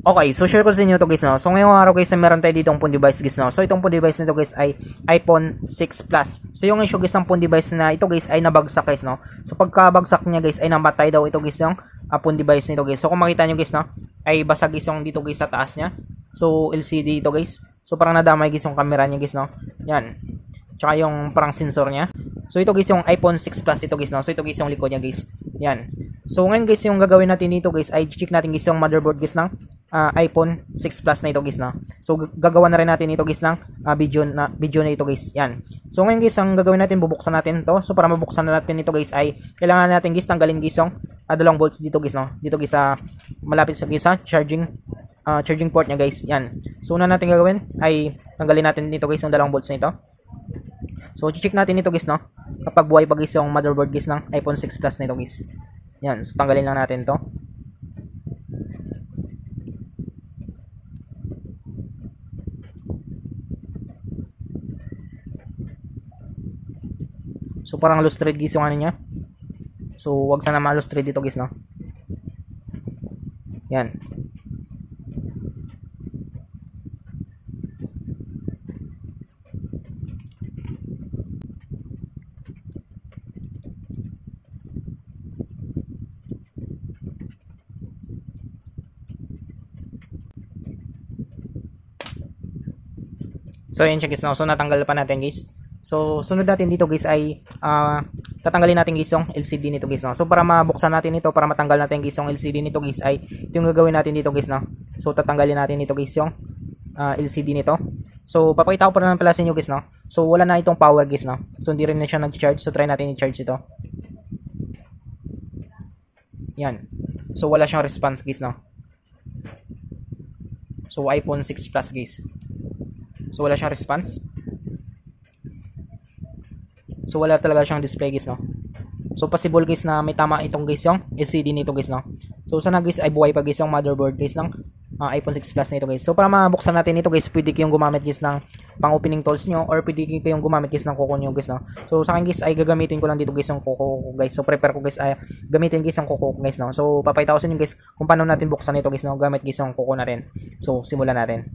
Okay, so share ko sa inyo to guys, no. So ngayong araw guys, meron tayo dito ang phone device guys, no. So itong phone device nito guys ay iPhone 6 Plus. So yung issue guys ng phone device na ito guys ay nabagsak guys, no. So pagkabagsak niya guys ay namatay daw ito guys yung phone device nito guys. So kung makita niyo guys, no, ay basag guys yung dito guys sa taas niya. So LCD ito guys. So parang nadamay guys yung camera niya guys, no. Yan. Tsaka yung parang sensor niya. So ito guys yung iPhone 6 Plus ito guys, no. So ito guys yung likod niya guys. Yan. So ngayon guys yung gagawin natin dito guys ay check natin guys yung motherboard guys ng iPhone 6 Plus na ito guys, no. So gagawa na rin natin ito guys ng video na ito guys. Yan. So ngayon guys ang gagawin natin, bubuksan natin to. So para mabuksan na natin ito guys ay kailangan natin guys tanggalin guys yung dalawang bolts dito guys, no. Dito guys sa malapit sa guys sa charging port niya guys. Yan. So una natin gagawin ay tanggalin natin dito guys yung dalawang bolts nito. So check natin ito guys, no. Kapag buhay pa guys yung motherboard guys ng iPhone 6 Plus na ito guys. Yan. So tanggalin lang natin to. So parang loose thread guys yung ano niya. So wag sana ma-loose thread dito guys, no. Yan. So yun siya guys, no. So natanggal pa natin guys. So sunod natin dito guys ay tatanggalin natin guys yung LCD nito guys, no. So para mabuksan natin ito, para matanggal natin guys yung LCD nito guys ay ito yung gagawin natin dito guys, no. So tatanggalin natin ito guys yung LCD nito. So papakita ko pa naman pala sa inyo guys, no. So wala na itong power guys, no. So hindi rin na siya nag-charge. So try natin i-charge ito. Yan. So wala siyang response guys, no. So iPhone 6 Plus guys. So wala siyang response. So wala talaga siyang display guys, no. So possible guys na may tama itong guys yung LCD nito guys, no. So sana guys ay buhay pa guys yung motherboard guys ng iPhone 6 Plus nito guys. So para mabuksan natin ito guys, pwede kayong gumamit guys ng pang opening tools nyo, or pwede kayong gumamit guys ng kuko nyo guys, no. So sa akin guys ay gagamitin ko lang dito guys yung kuko ko guys. So prepare ko guys ay gamitin guys yung kuko ko guys, no. So papakita ko sa inyo guys kung paano natin buksan ito guys, no, gamit guys yung kuko natin. So simulan natin.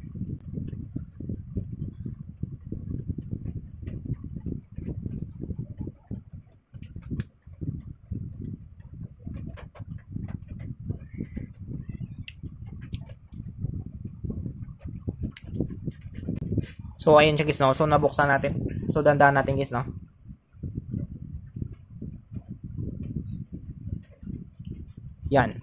So ayun siya guys, no. So nabuksan natin. So dandahan natin guys, no. Yan.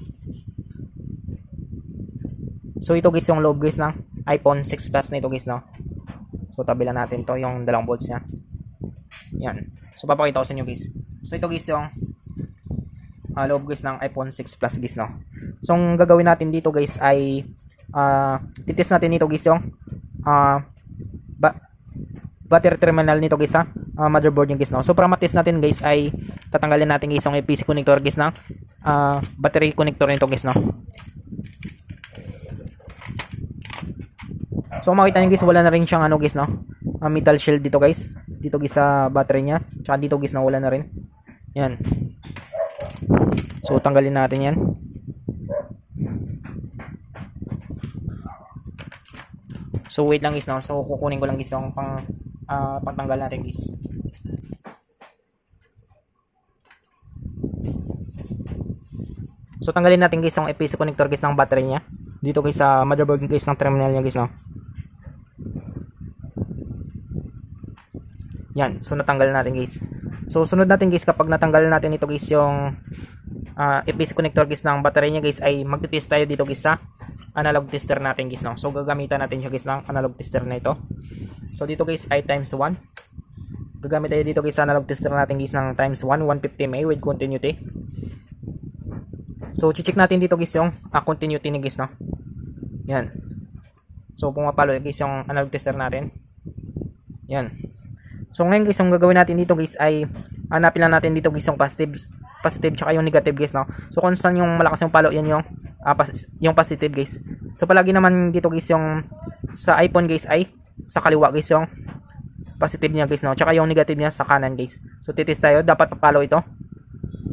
So ito guys yung loob guys ng iPhone 6 Plus na ito guys, no. So tabilan natin to yung dalawang bolts niya. Yan. So papakita ko sa inyo guys. So ito guys yung loob guys ng iPhone 6 Plus guys, no. So ang gagawin natin dito guys ay titest natin dito guys yung battery terminal nito guys sa motherboard niya guys, no. So para matest natin guys ay tatanggalin natin guys yung PC connector guys ng battery connector nito guys, no. So makita niyo guys wala na rin siyang ano guys, no, metal shield dito guys. Dito guys sa battery niya. Tsaka dito guys na wala na rin. Yan. So tanggalin natin yan. So wait lang guys, no. So kukunin ko lang guys yung pagtanggal natin guys. So tanggalin natin guys yung PC connector guys ng battery niya. Dito guys sa motherboard guys ng terminal niya guys, no. Yan. So natanggal natin guys. So sunod natin guys, kapag natanggal natin ito guys yung PC connector guys ng battery niya guys, ay magte-test tayo dito guys sa analog tester natin guys, no. So gagamitan natin siya guys ng analog tester na ito. So dito guys ay times 1. Gagamit tayo dito guys sa analog tester natin guys ng times 1, 150 mA with continuity. So check natin dito guys yung continuity ni guys, no. Yan. So pumapalo guys yung analog tester natin. Yan. So ngayon guys, yung gagawin natin dito guys ay hanapin lang natin dito guys yung positive tsaka yung negative guys, no. So kung saan yung malakas yung palo, yan yung positive guys. So palagi naman dito guys yung sa iPhone guys ay sa kaliwa guys yung positive niya guys, no. Tsaka yung negative niya sa kanan guys. So titest tayo, dapat papalo ito.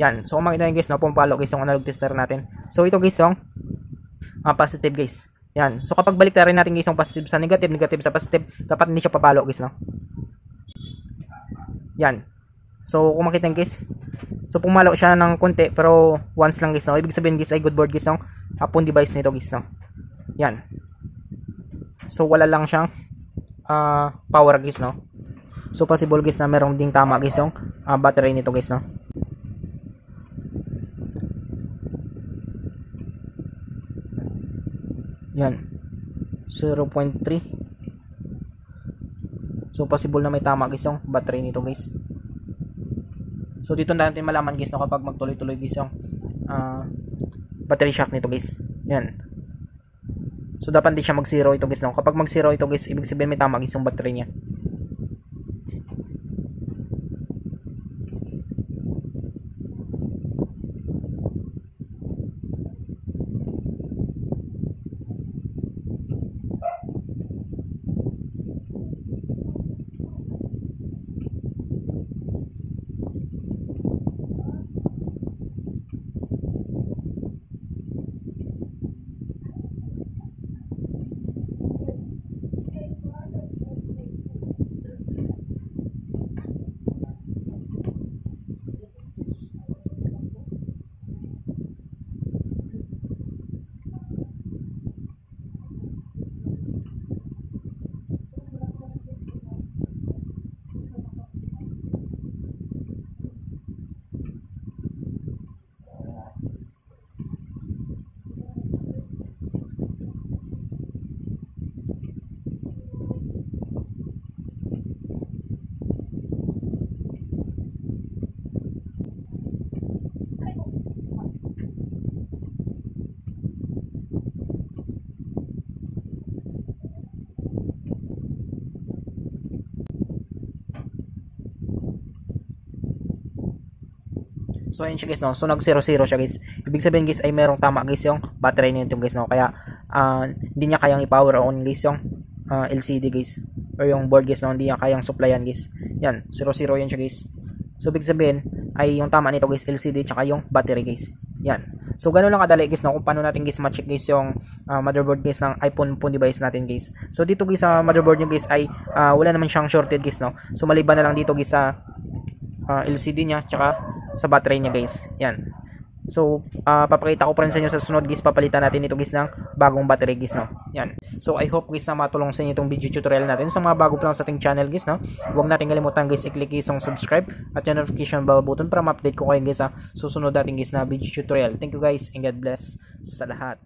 Yan. So kung makita nyo guys, no, pumapalo guys yung analog tester natin. So ito guys yung positive guys. Yan. So kapag baliktarin natin guys yung positive sa negative, negative sa positive, dapat hindi siya papalo guys, no? Yan. So kung makita nyo guys, so pumalo siya ng konti pero once lang guys, no? Ibig sabihin guys ay good board guys, no? Upon device nito guys, no? Yan. So wala lang siyang power guys, no? So possible guys na merong ding tama guys yung battery nito guys, no? Yan. 0.3. So possible na may tama guys yung battery nito guys. So dito natin malaman guys, no, kapag magtuloy-tuloy guys yung battery shock nito guys. Yan. So dapat hindi siya mag-zero ito guys, no? Kapag mag-zero ito guys, ibig sabihin may tama guys yung battery niya. So ayun siya guys, no. So nag 0-0 siya guys. Ibig sabihin guys ay merong tama guys yung battery nito guys, no. Kaya hindi niya kayang i-power on guys yung LCD guys or yung board guys, no. Hindi niya kayang supplyan guys. Yan, 0-0 yan siya guys. So ibig sabihin ay yung tama nito guys LCD tsaka yung battery guys. Yan. So ganoon lang kadali guys, no, kung paano natin guys ma-check guys yung motherboard guys ng iPhone phone device natin guys. So dito guys sa motherboard nyo guys ay wala naman siyang shorted guys, no. So maliban na lang dito guys sa LCD niya tsaka sa battery niya guys. Yan. So papakita ko pa rin sa inyo sa sunod guys, papalitan natin ito guys ng bagong battery guys, no. Yan. So I hope guys na matulong sa inyo itong video tutorial natin. Sa mga bago pa lang sa ating channel guys, no, huwag natin kalimutan guys i-click guys ang subscribe at yung notification bell button para ma-update ko kayo guys sa susunod natin guys na video tutorial. Thank you guys and God bless sa lahat.